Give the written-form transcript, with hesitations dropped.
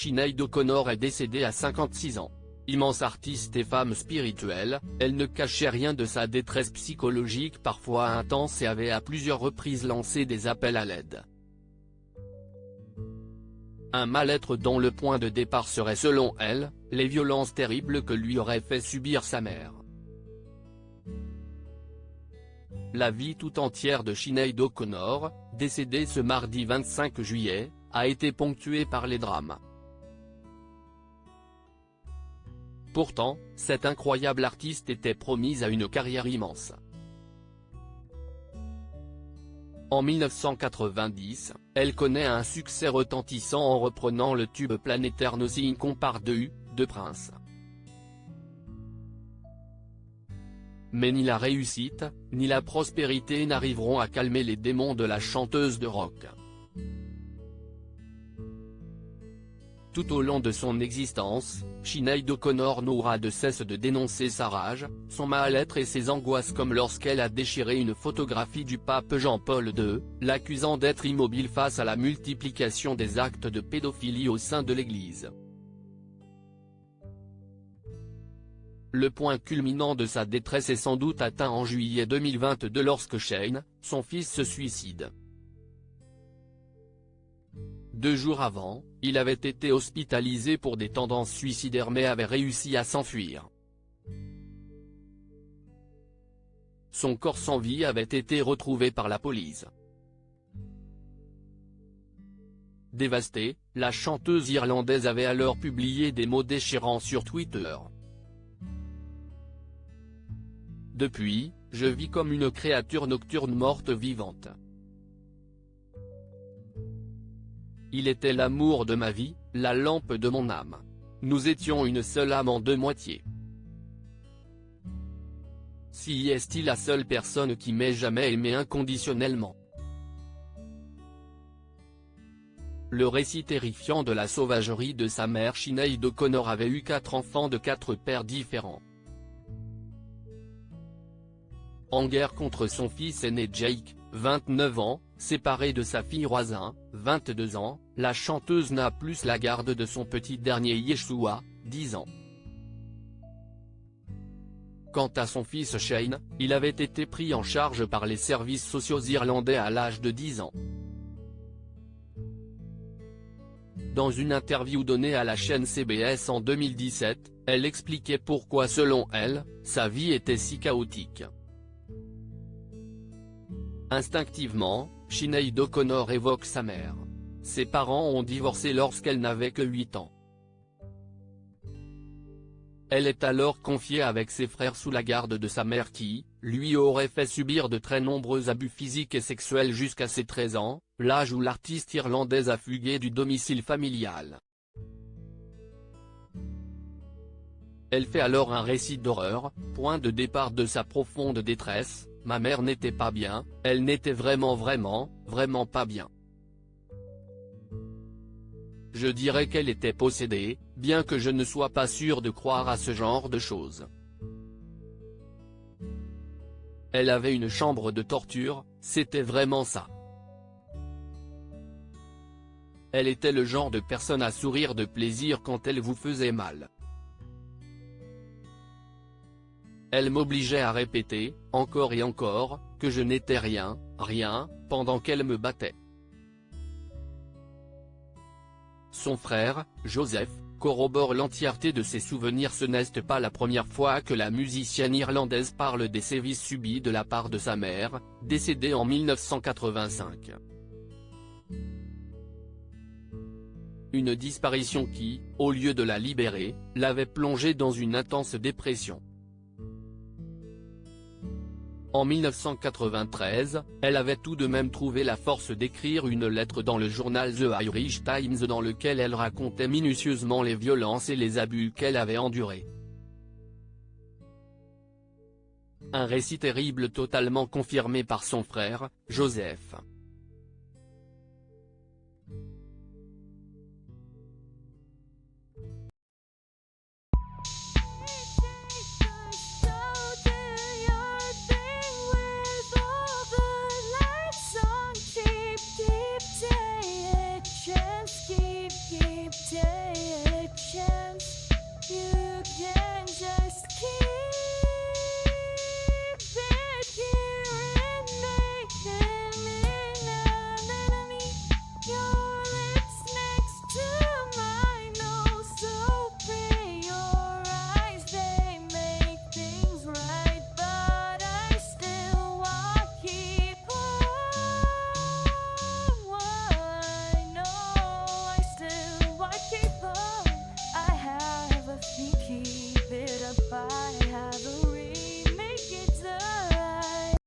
Sinéad O'Connor est décédée à 56 ans. Immense artiste et femme spirituelle, elle ne cachait rien de sa détresse psychologique parfois intense et avait à plusieurs reprises lancé des appels à l'aide. Un mal-être dont le point de départ serait selon elle, les violences terribles que lui aurait fait subir sa mère. La vie tout entière de Sinéad O'Connor, décédée ce mardi 25 juillet, a été ponctuée par les drames. Pourtant, cette incroyable artiste était promise à une carrière immense. En 1990, elle connaît un succès retentissant en reprenant le tube planétaire Nothing Compares de Prince. Mais ni la réussite, ni la prospérité n'arriveront à calmer les démons de la chanteuse de rock. Tout au long de son existence, Sinéad O'Connor n'aura de cesse de dénoncer sa rage, son mal-être et ses angoisses comme lorsqu'elle a déchiré une photographie du pape Jean-Paul II, l'accusant d'être immobile face à la multiplication des actes de pédophilie au sein de l'Église. Le point culminant de sa détresse est sans doute atteint en juillet 2022 lorsque Shane, son fils se suicide. 2 jours avant, il avait été hospitalisé pour des tendances suicidaires mais avait réussi à s'enfuir. Son corps sans vie avait été retrouvé par la police. Dévastée, la chanteuse irlandaise avait alors publié des mots déchirants sur Twitter. Depuis, je vis comme une créature nocturne morte vivante. Il était l'amour de ma vie, la lampe de mon âme. Nous étions une seule âme en 2 moitiés. Si est-il la seule personne qui m'ait jamais aimé inconditionnellement. Le récit terrifiant de la sauvagerie de sa mère Sinéad O'Connor avait eu 4 enfants de 4 pères différents. En guerre contre son fils aîné Jake, 29 ans, séparée de sa fille Roisin, 22 ans, la chanteuse n'a plus la garde de son petit dernier Yeshua, 10 ans. Quant à son fils Shane, il avait été pris en charge par les services sociaux irlandais à l'âge de 10 ans. Dans une interview donnée à la chaîne CBS en 2017, elle expliquait pourquoi selon elle, sa vie était si chaotique. Instinctivement, Sinéad O'Connor évoque sa mère. Ses parents ont divorcé lorsqu'elle n'avait que 8 ans. Elle est alors confiée avec ses frères sous la garde de sa mère qui, lui aurait fait subir de très nombreux abus physiques et sexuels jusqu'à ses 13 ans, l'âge où l'artiste irlandaise a fugué du domicile familial. Elle fait alors un récit d'horreur, point de départ de sa profonde détresse. Ma mère n'était pas bien, elle n'était vraiment pas bien. Je dirais qu'elle était possédée, bien que je ne sois pas sûr de croire à ce genre de choses. Elle avait une chambre de torture, c'était vraiment ça. Elle était le genre de personne à sourire de plaisir quand elle vous faisait mal. Elle m'obligeait à répéter, encore et encore, que je n'étais rien, pendant qu'elle me battait. Son frère, Joseph, corrobore l'entièreté de ses souvenirs. Ce n'est pas la première fois que la musicienne irlandaise parle des sévices subis de la part de sa mère, décédée en 1985. Une disparition qui, au lieu de la libérer, l'avait plongée dans une intense dépression. En 1993, elle avait tout de même trouvé la force d'écrire une lettre dans le journal The Irish Times dans lequel elle racontait minutieusement les violences et les abus qu'elle avait endurés. Un récit terrible totalement confirmé par son frère, Joseph. Keep Yeah.